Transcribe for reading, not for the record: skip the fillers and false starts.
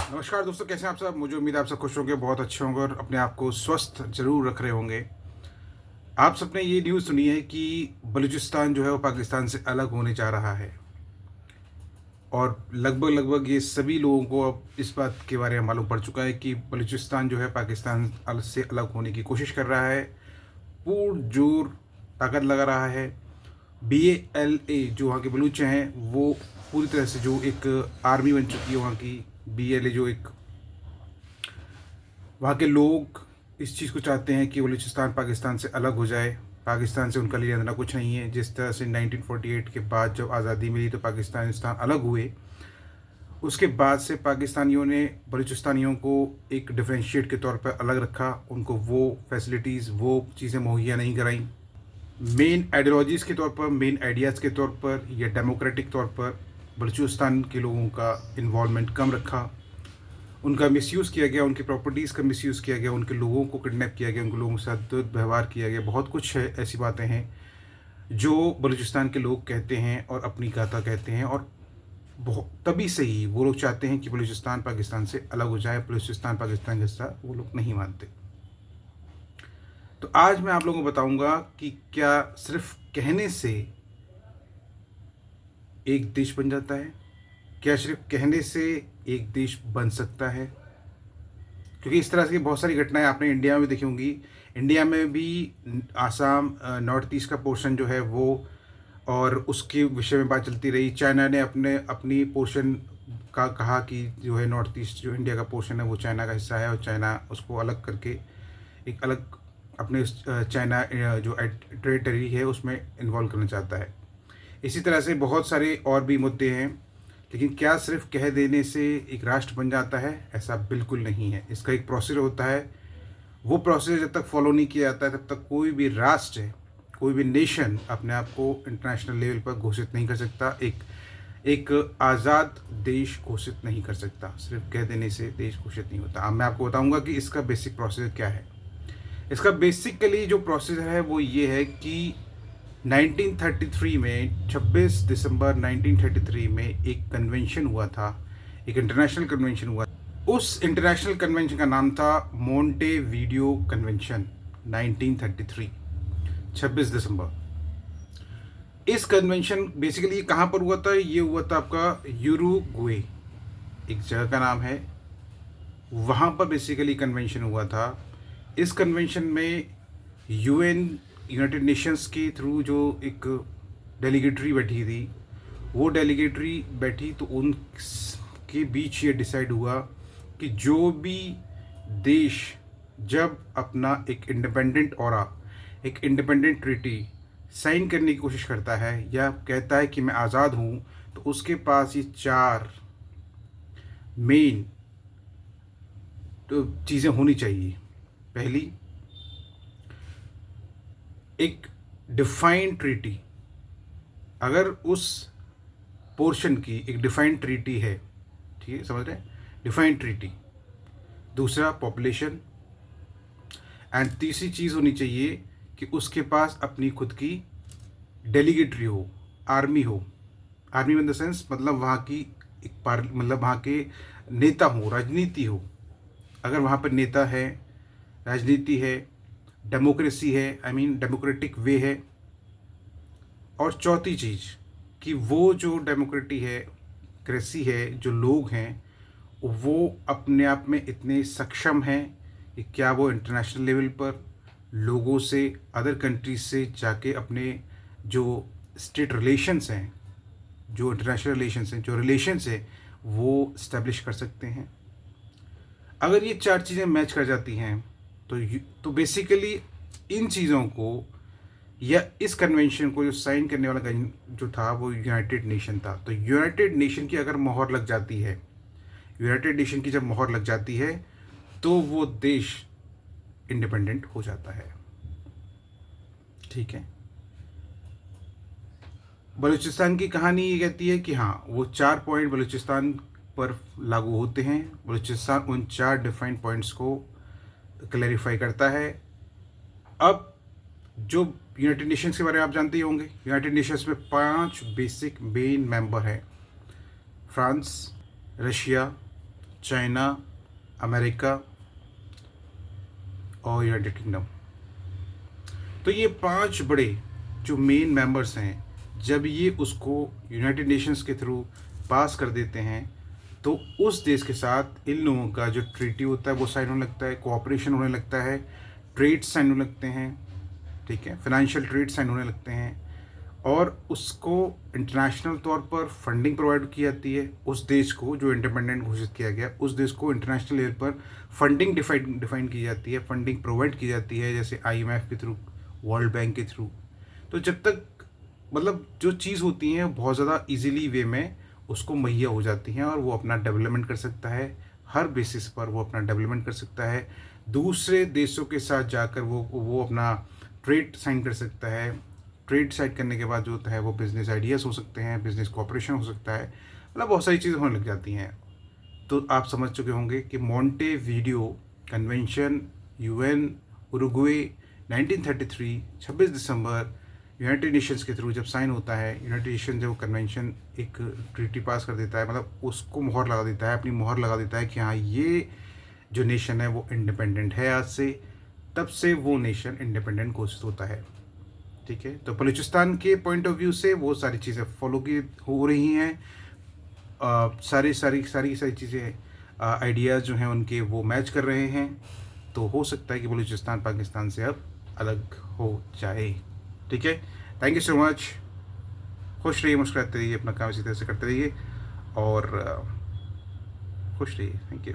नमस्कार दोस्तों, कैसे हैं आप सब। मुझे उम्मीद है आप सब खुश होंगे, बहुत अच्छे होंगे और अपने आप को स्वस्थ जरूर रख रहे होंगे। आप सबने ये न्यूज़ सुनी है कि बलूचिस्तान जो है वो पाकिस्तान से अलग होने जा रहा है। और लगभग लगभग ये सभी लोगों को अब इस बात के बारे में मालूम पड़ चुका है कि बलूचिस्तान जो है पाकिस्तान से अलग होने की कोशिश कर रहा है, पुरजोर ताकत लगा रहा है। BALA जो वहाँ के बलूच हैं वो पूरी तरह से जो एक आर्मी बन चुकी है वहाँ की। BLA जो एक वहाँ के लोग इस चीज़ को चाहते हैं कि बलूचिस्तान पाकिस्तान से अलग हो जाए। पाकिस्तान से उनका लेना देना कुछ नहीं है। जिस तरह से 1948 के बाद जब आज़ादी मिली तो पाकिस्तान अलग हुए, उसके बाद से पाकिस्तानियों ने बलूचिस्तानियों को एक डिफरेंशिएट के तौर पर अलग रखा। उनको वो फैसिलिटीज़, वो चीज़ें मुहैया नहीं कराई। मेन आइडियोलॉजीज़ के तौर पर, मेन आइडियाज़ के तौर पर या डेमोक्रेटिक तौर पर बलूचिस्तान के लोगों का इन्वॉल्वमेंट कम रखा। उनका मिसयूज़ किया गया, उनकी प्रॉपर्टीज़ का मिसयूज़ किया गया, उनके लोगों को किडनैप किया गया, उनके लोगों के साथ दुर्व्यवहार किया गया। बहुत कुछ है, ऐसी बातें हैं जो बलूचिस्तान के लोग कहते हैं और अपनी गाथा कहते हैं। और बहुत तभी से ही वो लोग चाहते हैं कि बलूचिस्तान पाकिस्तान से अलग हो जाए। बलूचिस्तान पाकिस्तान जैसा वो लोग नहीं मानते। तो आज मैं आप लोगों को बताऊंगा कि क्या सिर्फ कहने से एक देश बन जाता है, क्या सिर्फ कहने से एक देश बन सकता है। क्योंकि इस तरह की बहुत सारी घटनाएं आपने इंडिया में भी देखी होंगी। इंडिया में भी आसाम, नॉर्थ ईस्ट का पोर्शन जो है वो, और उसके विषय में बात चलती रही। चाइना ने अपनी पोर्शन का कहा कि जो है नॉर्थ ईस्ट जो इंडिया का पोर्शन है वो चाइना का हिस्सा है, और चाइना उसको अलग करके एक अलग अपने चाइना जो टेरिटरी है उसमें इन्वॉल्व करना चाहता है। इसी तरह से बहुत सारे और भी मुद्दे हैं। लेकिन क्या सिर्फ कह देने से एक राष्ट्र बन जाता है? ऐसा बिल्कुल नहीं है। इसका एक प्रोसीजर होता है। वो प्रोसीजर जब तक फॉलो नहीं किया जाता है तब तक कोई भी राष्ट्र, कोई भी नेशन अपने आप को इंटरनेशनल लेवल पर घोषित नहीं कर सकता, एक एक आज़ाद देश घोषित नहीं कर सकता। सिर्फ कह देने से देश घोषित नहीं होता। अब मैं आपको बताऊंगा कि इसका बेसिक प्रोसीजर क्या है। इसका बेसिकली जो प्रोसीजर है वो ये है कि 1933 में, 26 दिसंबर 1933 में एक कन्वेंशन हुआ था, एक इंटरनेशनल कन्वेंशन हुआ। उस इंटरनेशनल कन्वेंशन का नाम था मोंटेवीडियो कन्वेंशन। 1933, 26 दिसंबर। इस कन्वेंशन बेसिकली कहाँ पर हुआ था? ये हुआ था आपका यूरुग्वे, एक जगह का नाम है, वहाँ पर बेसिकली कन्वेंशन हुआ था। इस कन्वेंशन में यूनाइटेड नेशंस के थ्रू जो एक डेलीगेटरी बैठी थी, वो डेलीगेटरी बैठी तो उनके बीच ये डिसाइड हुआ कि जो भी देश जब अपना एक इंडिपेंडेंट एक इंडिपेंडेंट ट्रीटी साइन करने की कोशिश करता है या कहता है कि मैं आज़ाद हूँ, तो उसके पास ये 4 मेन तो चीज़ें होनी चाहिए। पहली, एक डिफाइंड ट्रीटी। अगर उस पोर्शन की एक डिफाइंड ट्रीटी है, ठीक है, समझ रहे हैं, डिफाइंड ट्रीटी। दूसरा, पॉपुलेशन। एंड तीसरी चीज़ होनी चाहिए कि उसके पास अपनी खुद की डेलीगेटरी हो, आर्मी हो। आर्मी इन द सेंस मतलब वहाँ की एक मतलब वहाँ के नेता हो, राजनीति हो। अगर वहाँ पर नेता है, राजनीति है, डेमोक्रेसी है, आई मीन डेमोक्रेटिक वे है। और चौथी चीज़ कि वो जो डेमोक्रेटी है, क्रेसी है, जो लोग हैं वो अपने आप में इतने सक्षम हैं कि क्या वो इंटरनेशनल लेवल पर लोगों से, अदर कंट्रीज से जाके अपने जो स्टेट रिलेशंस हैं, जो इंटरनेशनल रिलेशंस हैं, जो रिलेशंस है वो इस्टेब्लिश कर सकते हैं। अगर ये 4 चीज़ें मैच कर जाती हैं तो बेसिकली इन चीज़ों को या इस कन्वेंशन को जो साइन करने वाला जो था वो यूनाइटेड नेशन था। तो यूनाइटेड नेशन की अगर मोहर लग जाती है, यूनाइटेड नेशन की जब मोहर लग जाती है तो वो देश इंडिपेंडेंट हो जाता है। ठीक है। बलूचिस्तान की कहानी ये कहती है कि हाँ, वो 4 पॉइंट बलूचिस्तान पर लागू होते हैं। बलूचिस्तान उन 4 डिफाइंड पॉइंट्स को क्लैरिफाई करता है। अब जो यूनाइटेड नेशंस के बारे में आप जानते ही होंगे, यूनाइटेड नेशंस में 5 बेसिक मेन मेंबर हैं: फ्रांस, रशिया, चाइना, अमेरिका और यूनाइटेड किंगडम। तो ये 5 बड़े जो मेन मेंबर्स हैं, जब ये उसको यूनाइटेड नेशंस के थ्रू पास कर देते हैं, तो उस देश के साथ इन लोगों का जो ट्रीटी होता है वो साइन होने लगता है, कोऑपरेशन होने लगता है, ट्रेड साइन होने लगते हैं, ठीक है, फाइनेंशियल ट्रेड साइन होने लगते हैं, और उसको इंटरनेशनल तौर पर फंडिंग प्रोवाइड की जाती है। उस देश को जो इंडिपेंडेंट घोषित किया गया, उस देश को इंटरनेशनल लेवल पर फंडिंग डिफाइन की जाती है, फंडिंग प्रोवाइड की जाती है, जैसे IMF के थ्रू, वर्ल्ड बैंक के थ्रू। तो जब तक मतलब जो चीज़ होती हैं बहुत ज़्यादा इजीली वे में उसको मुहैया हो जाती हैं, और वो अपना डेवलपमेंट कर सकता है, हर बेसिस पर वो अपना डेवलपमेंट कर सकता है, दूसरे देशों के साथ जाकर वो अपना ट्रेड साइन कर सकता है। ट्रेड साइन करने के बाद जो होता है वो बिज़नेस आइडियाज़ हो सकते हैं, बिज़नेस कोऑपरेशन हो सकता है, मतलब बहुत सारी चीज़ें होने लग जाती हैं। तो आप समझ चुके होंगे कि मॉन्टेविडियो कन्वेंशन, UN, उरुग्वे, 1933, 26 दिसंबर, यूनाइटेड नेशंस के थ्रू जब साइन होता है, यूनाइटेड नेशन जब कन्वेंशन एक ट्रीटी पास कर देता है, मतलब उसको मोहर लगा देता है, अपनी मोहर लगा देता है कि हाँ ये जो नेशन है वो इंडिपेंडेंट है आज से, तब से वो नेशन इंडिपेंडेंट घोषित होता है, ठीक है। तो बलूचिस्तान के पॉइंट ऑफ व्यू से वो सारी चीज़ें फॉलो की हो रही हैं, सारी चीज़ें, आइडियाज़ जो हैं उनके वो मैच कर रहे हैं। तो हो सकता है कि बलूचिस्तान पाकिस्तान से अब अलग हो जाए, ठीक है। Thank you so much. खुश रहिए, मुस्कुराते रहिए, अपना काम इसी तरह से करते रहिए, और खुश रहिए। Thank you.